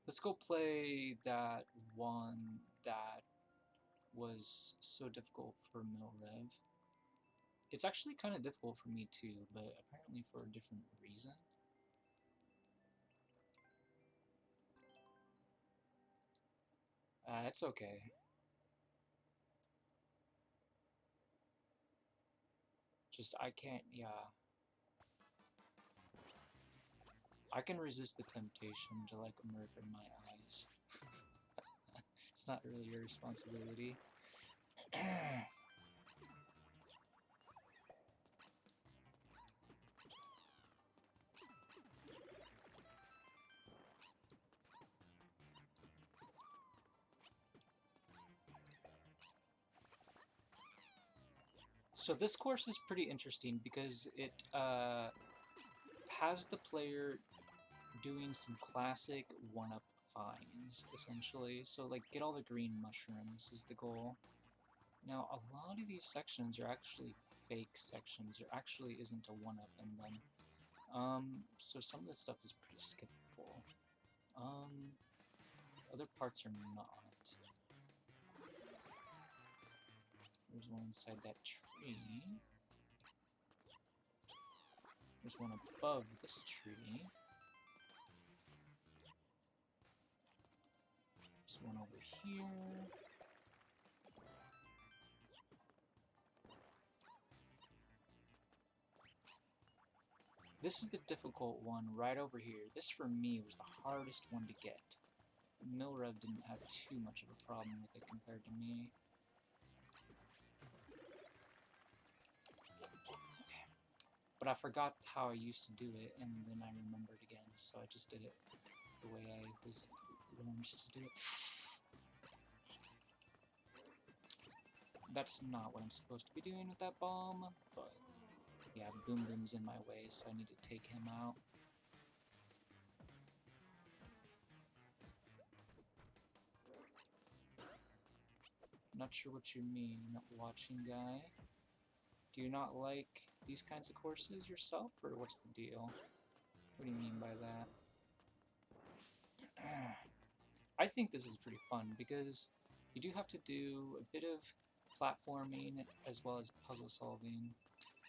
Let's go play that one that was so difficult for Milrev. It's actually kind of difficult for me too, but apparently for a different reason. It's okay. Just, I can't, yeah. I can resist the temptation to like Murc in my eyes. It's not really your responsibility. So this course is pretty interesting because it has the player doing some classic one-up finds, essentially. So like, get all the green mushrooms is the goal. Now, a lot of these sections are actually fake sections. There actually isn't a one-up in them. So some of this stuff is pretty skippable. Other parts are not. There's one inside that tree. There's one above this tree. There's one over here. This is the difficult one right over here. This, for me, was the hardest one to get. Milrev didn't have too much of a problem with it compared to me. But I forgot how I used to do it, and then I remembered again, so I just did it the way I was learned to do it. That's not what I'm supposed to be doing with that bomb, but yeah, Boom Boom's in my way, so I need to take him out. Not sure what you mean, not watching guy. Do you not like these kinds of courses yourself, or what's the deal? What do you mean by that? I think this is pretty fun because you do have to do a bit of platforming as well as puzzle solving.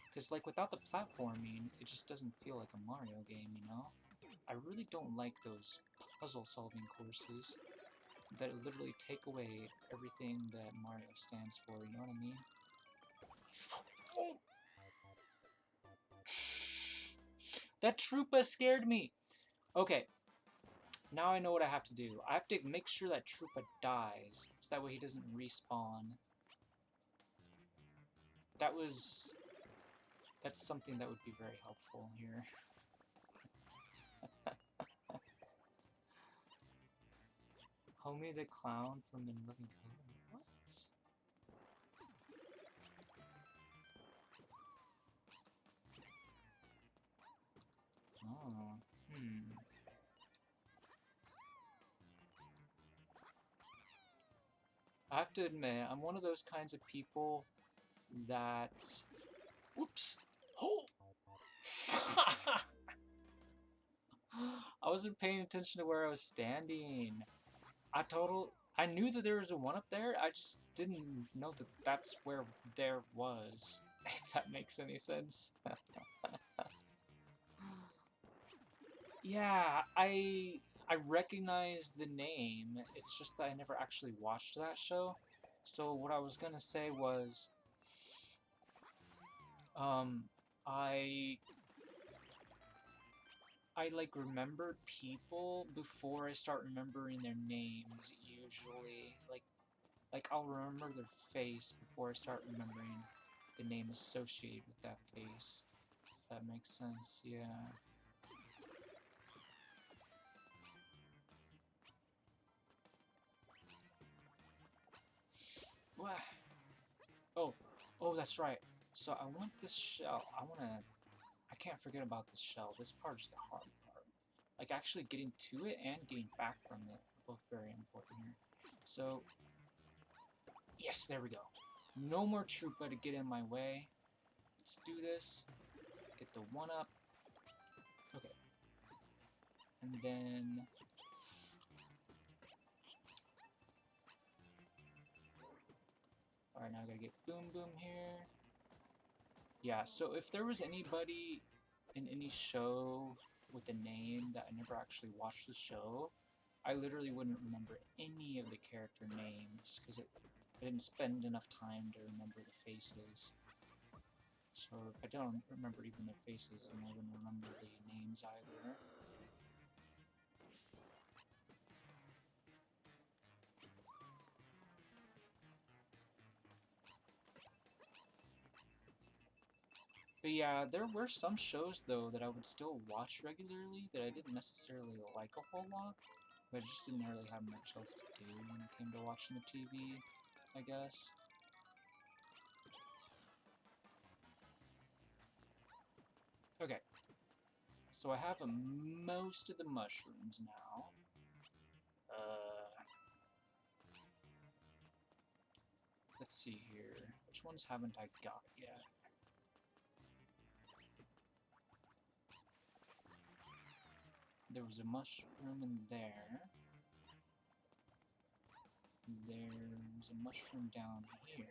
Because like, without the platforming, it just doesn't feel like a Mario game, you know? I really don't like those puzzle solving courses that literally take away everything that Mario stands for, you know what I mean? Oh! That Troopa scared me! Okay, now I know what I have to do. I have to make sure that Troopa dies, so that way he doesn't respawn. That's something that would be very helpful here. Homie the Clown from the Living Color. What? Oh, I have to admit, I'm one of those kinds of people that... Oops! Oh! I wasn't paying attention to where I was standing. I knew that there was a one up there, I just didn't know that that's where there was. If that makes any sense. Yeah, I recognize the name, it's just that I never actually watched that show. So what I was gonna say was, I like remembered people before I start remembering their names, usually. Like I'll remember their face before I start remembering the name associated with that face. If that makes sense, yeah. Wow. Oh, that's right. So I want this shell. I can't forget about this shell. This part is the hard part. Like, actually getting to it and getting back from it are both very important here. So, yes, there we go. No more Troopa to get in my way. Let's do this. Get the one up. Okay. And then... Alright, now I gotta get Boom Boom here. Yeah, so if there was anybody in any show with a name that I never actually watched the show, I literally wouldn't remember any of the character names, because I didn't spend enough time to remember the faces. So if I don't remember even their faces, then I wouldn't remember the names either. But yeah, there were some shows though that I would still watch regularly that I didn't necessarily like a whole lot, but I just didn't really have much else to do when it came to watching the TV, I guess. Okay, so I have most of the mushrooms now. Let's see here. Which ones haven't I got yet? There was a mushroom in there. There's a mushroom down here.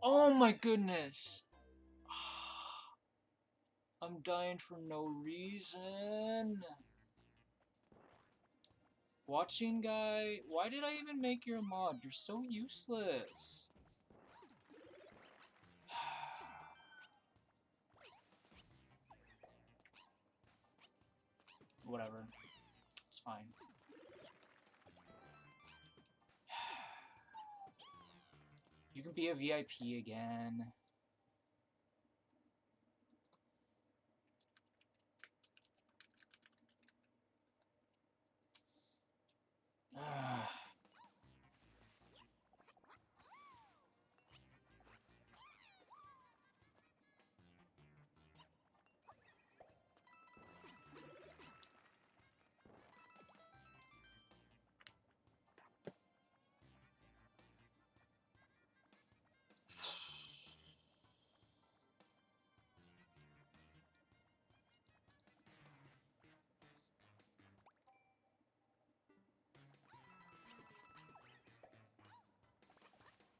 Oh my goodness! I'm dying for no reason. Watching guy, why did I even make you a mod? You're so useless. Whatever. It's fine. You can be a VIP again.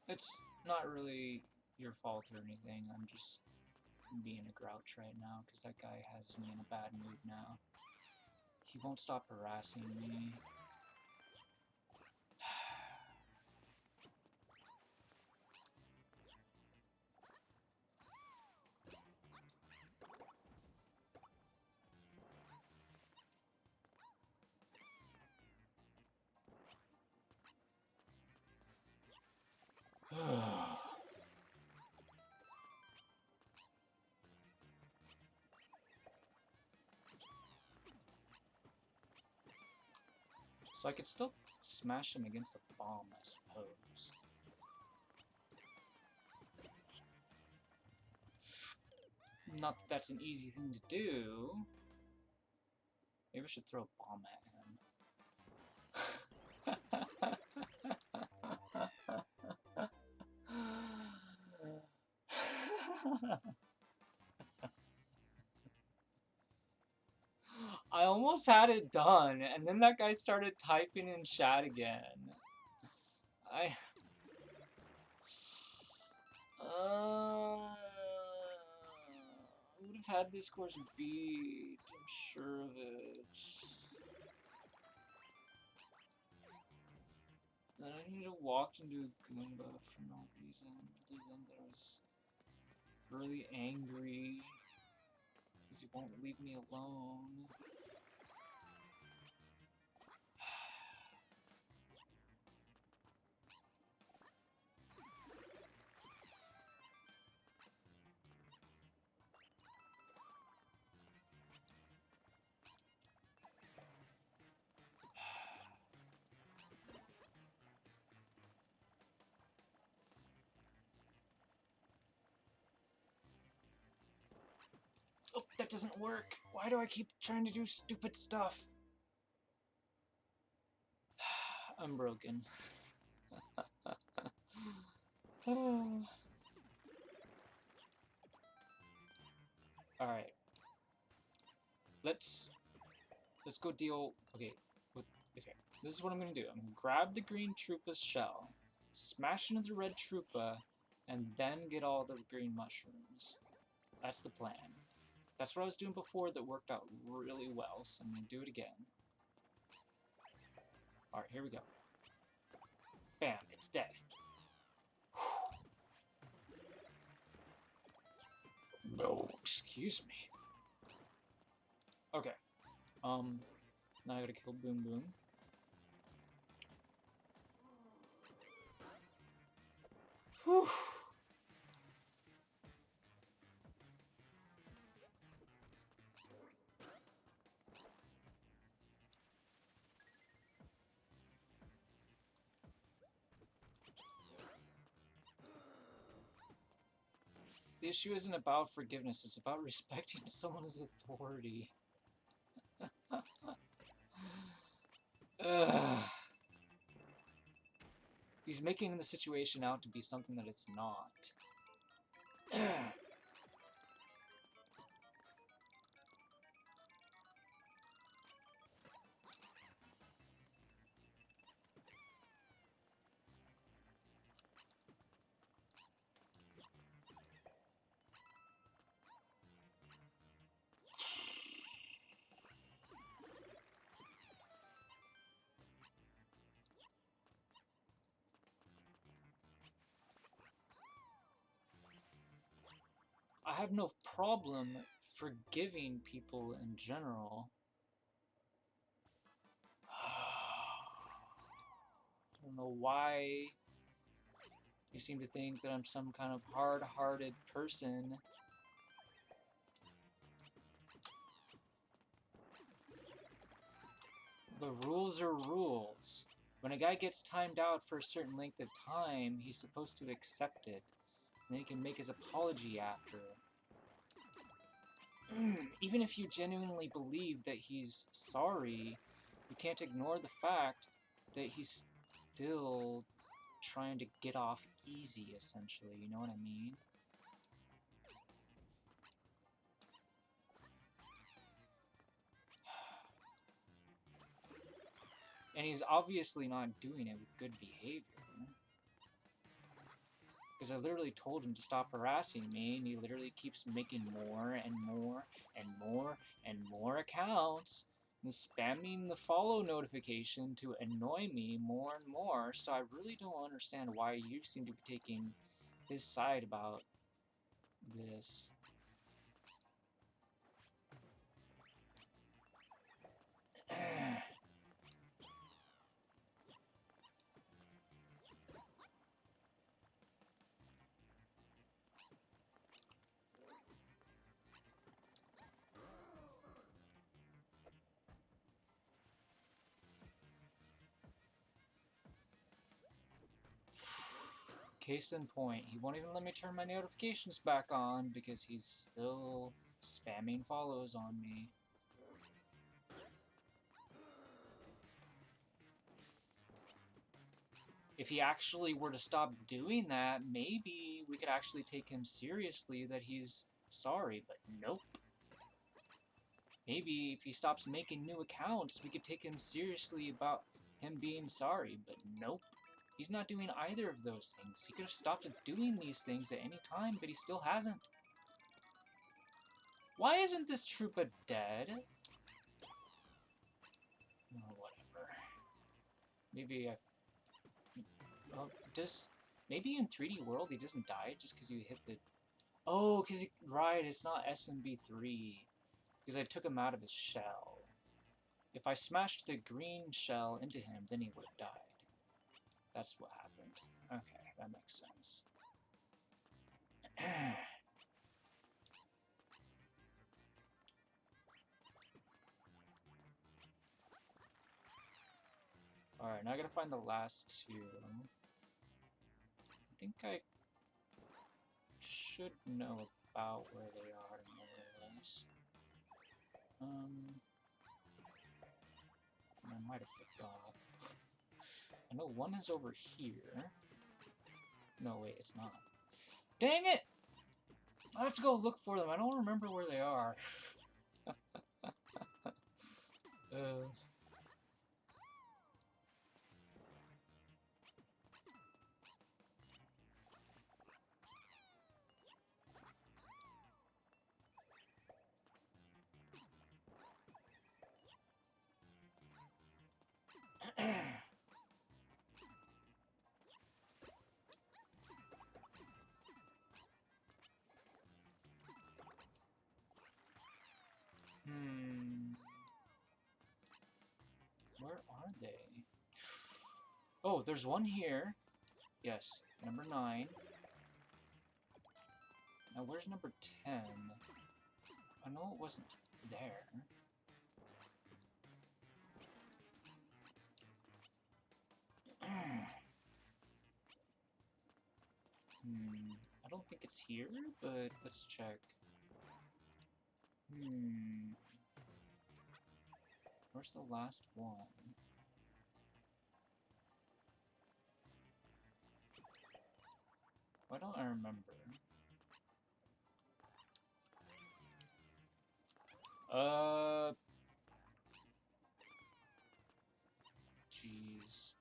It's not really your fault or anything. I'm just being a grouch right now because that guy has me in a bad mood now. He won't stop harassing me. So I could still smash him against the bomb, I suppose. Not that that's an easy thing to do. Maybe I should throw a bomb at him. I almost had it done, and then that guy started typing in chat again. I would have had this course beat, I'm sure of it. Then I need to walk into a Goomba for no reason, other than that I was really angry because he won't leave me alone. Oh, that doesn't work. Why do I keep trying to do stupid stuff? I'm broken. Alright. Let's go deal... Okay. Okay. This is what I'm gonna do. I'm gonna grab the green Troopa's shell, smash into the red Troopa, and then get all the green mushrooms. That's the plan. That's what I was doing before that worked out really well, so I'm gonna do it again. Alright, here we go. Bam, it's dead. No, excuse me. Okay. Now I gotta kill Boom Boom. Whew. The issue isn't about forgiveness, it's about respecting someone's authority. Ugh. He's making the situation out to be something that it's not. I have no problem forgiving people in general. I don't know why you seem to think that I'm some kind of hard-hearted person. But rules are rules. When a guy gets timed out for a certain length of time, he's supposed to accept it. And then he can make his apology after. Even if you genuinely believe that he's sorry, you can't ignore the fact that he's still trying to get off easy, essentially, you know what I mean? And he's obviously not doing it with good behavior. Because I literally told him to stop harassing me, and he literally keeps making more and more and more and more accounts, and spamming the follow notification to annoy me more and more, so I really don't understand why you seem to be taking his side about this. Case in point, he won't even let me turn my notifications back on because he's still spamming follows on me. If he actually were to stop doing that, maybe we could actually take him seriously that he's sorry, but nope. Maybe if he stops making new accounts, we could take him seriously about him being sorry, but nope. He's not doing either of those things. He could have stopped doing these things at any time, but he still hasn't. Why isn't this Troopa dead? Oh, whatever. Maybe maybe in 3D World he doesn't die just because you hit the... Oh, because right, it's not SMB3. Because I took him out of his shell. If I smashed the green shell into him, then he would have died. That's what happened. Okay, that makes sense. Alright, now I gotta find the last two. I think I should know about where they are, more or less. I might have forgot. I know one is over here. No, wait, it's not. Dang it! I have to go look for them. I don't remember where they are. uh... Where are they? Oh, there's one here. Yes, number 9. Now, where's number 10? I know it wasn't there. I don't think it's here, but let's check. Where's the last one? Why don't I remember? Jeez.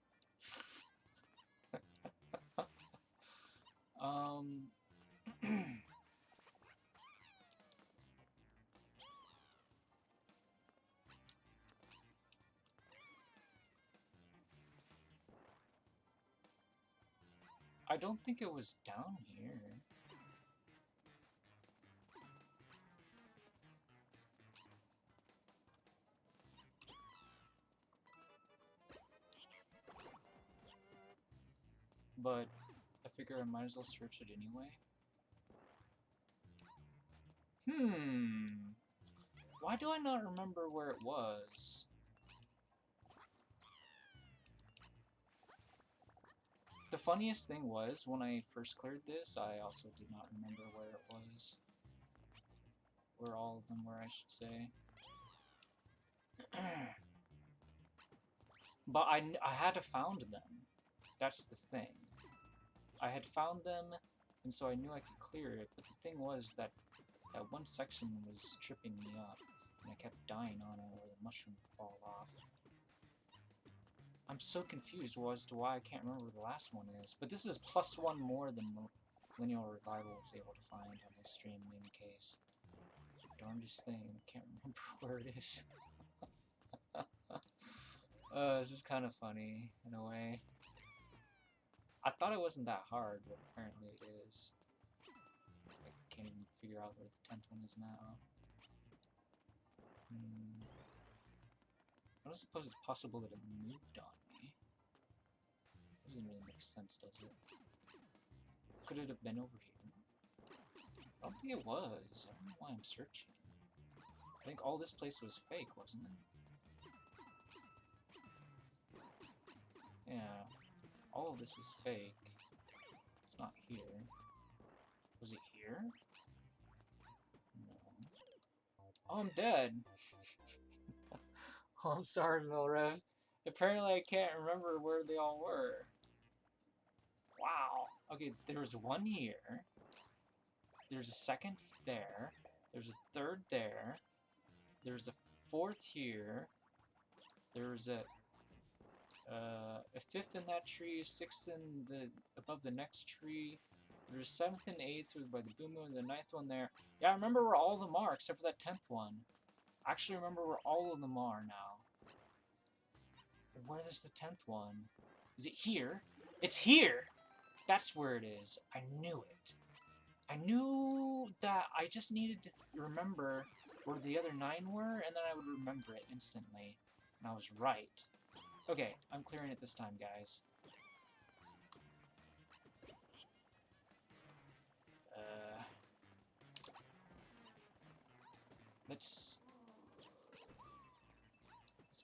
I don't think it was down here. But I figure I might as well search it anyway. Why do I not remember where it was? The funniest thing was, when I first cleared this, I also did not remember where it was. Where all of them were, I should say. But I had to found them. That's the thing. I had found them, and so I knew I could clear it, but the thing was that that one section was tripping me up, and I kept dying on it where the mushroom would fall off. I'm so confused as to why I can't remember where the last one is, but this is +1 more than Lineal Revival was able to find on his stream in any case. Darndest thing, can't remember where it is. This is kind of funny, in a way. I thought it wasn't that hard, but apparently it is. I can't even figure out where the 10th one is now. I don't suppose it's possible that it moved on me. Doesn't really make sense, does it? Could it have been over here? I don't think it was. I don't know why I'm searching. I think all this place was fake, wasn't it? Yeah. All of this is fake. It's not here. Was it here? No. Oh, I'm dead! Oh, I'm sorry, Milrev. Apparently I can't remember where they all were. Wow. Okay, there's one here. There's a second there. There's a third there. There's a fourth here. There's a fifth in that tree, sixth in the above the next tree. There's 7th and 8th by the boom and the 9th one there. Yeah, I remember where all of them are except for that 10th one. I actually remember where all of them are now. Where is the 10th one? Is it here? It's here! That's where it is. I knew it. I knew that I just needed to remember where the other 9 were, and then I would remember it instantly. And I was right. Okay, I'm clearing it this time, guys. Let's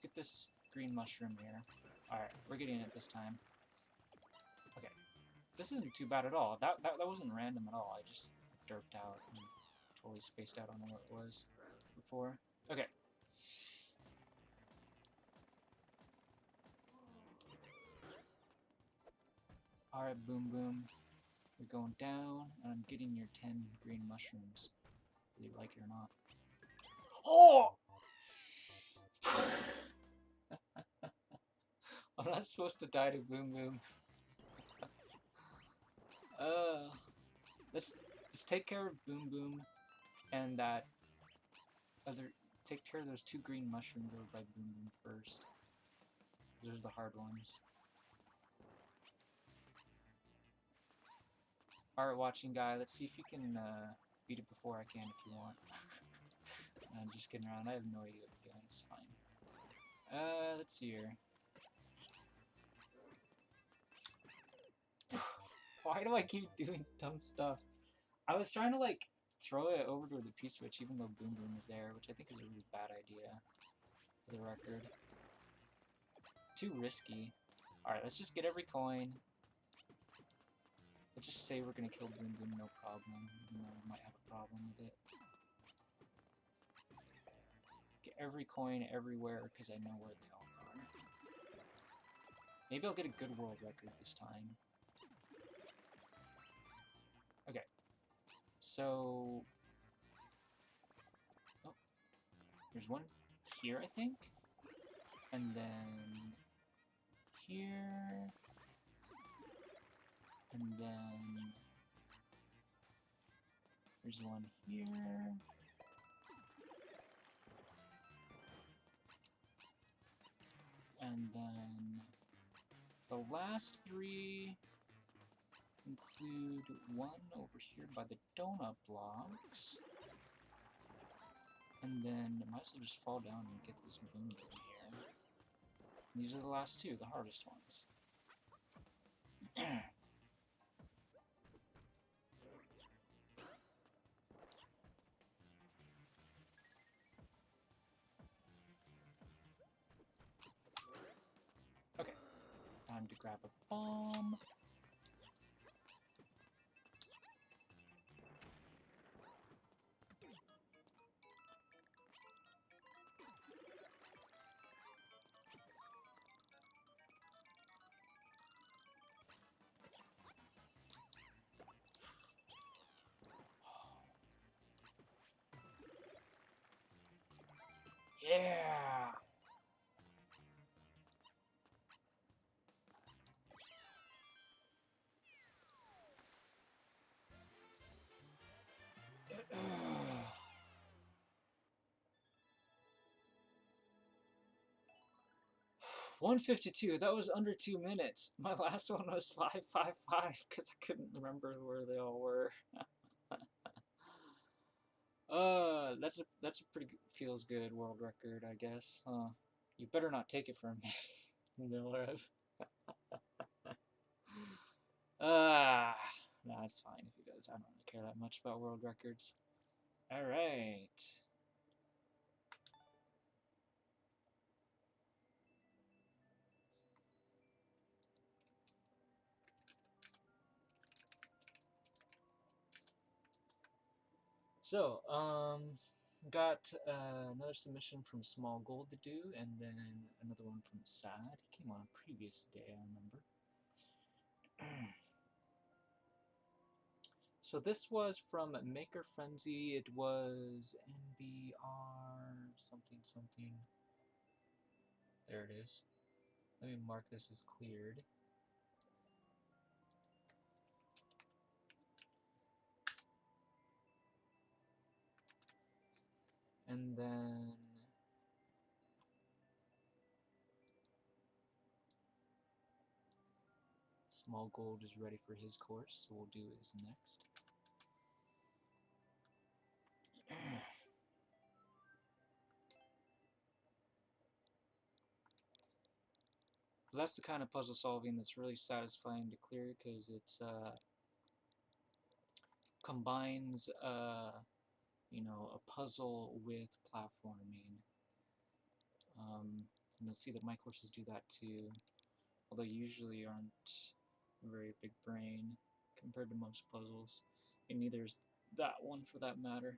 get this green mushroom here. Alright, we're getting it this time. Okay. This isn't too bad at all. That wasn't random at all. I just derped out and totally spaced out on what it was before. Okay. Alright, boom boom. You're going down, and I'm getting your 10 green mushrooms, whether you like it or not. Oh! I'm not supposed to die to Boom Boom. Let's take care of Boom Boom and that other. Take care of those 2 green mushrooms over by Boom Boom first. Those are the hard ones. Alright, watching guy, let's see if you can beat it before I can if you want. I'm just kidding around. I have no idea what I'm doing. It's fine. Let's see here. Why do I keep doing dumb stuff? I was trying to like throw it over to the P-switch even though Boom Boom is there, which I think is a really bad idea, for the record. Too risky. Alright, let's just get every coin. Let's just say we're gonna kill Boom Boom, no problem, even though we might have a problem with it. Get every coin everywhere, because I know where they all are. Maybe I'll get a good world record this time. Okay. So... oh. There's one here, I think? And then... here... and then... there's one here... and then... the last 3 include one over here by the donut blocks. And then I might as well just fall down and get this Boom Boom here. And these are the last 2, the hardest ones. Okay, time to grab a bomb. Yeah! $152, that was under 2 minutes. My last one was 555 because I couldn't remember where they all were. That's a pretty good, feels good world record, I guess. You better not take it from me, Miller. Nah, it's fine if he does. I don't really care that much about world records. Alright. So, got another submission from Small Gold to do, and then another one from Sad. He came on a previous day, I remember. So this was from Maker Frenzy. It was NBR something something. There it is. Let me mark this as cleared. And then Small Gold is ready for his course, so we'll do his next. But that's the kind of puzzle solving that's really satisfying to clear, because it's combines you know, a puzzle with platforming. And you'll see that my courses do that too, although usually aren't a very big brain compared to most puzzles, and neither is that one for that matter.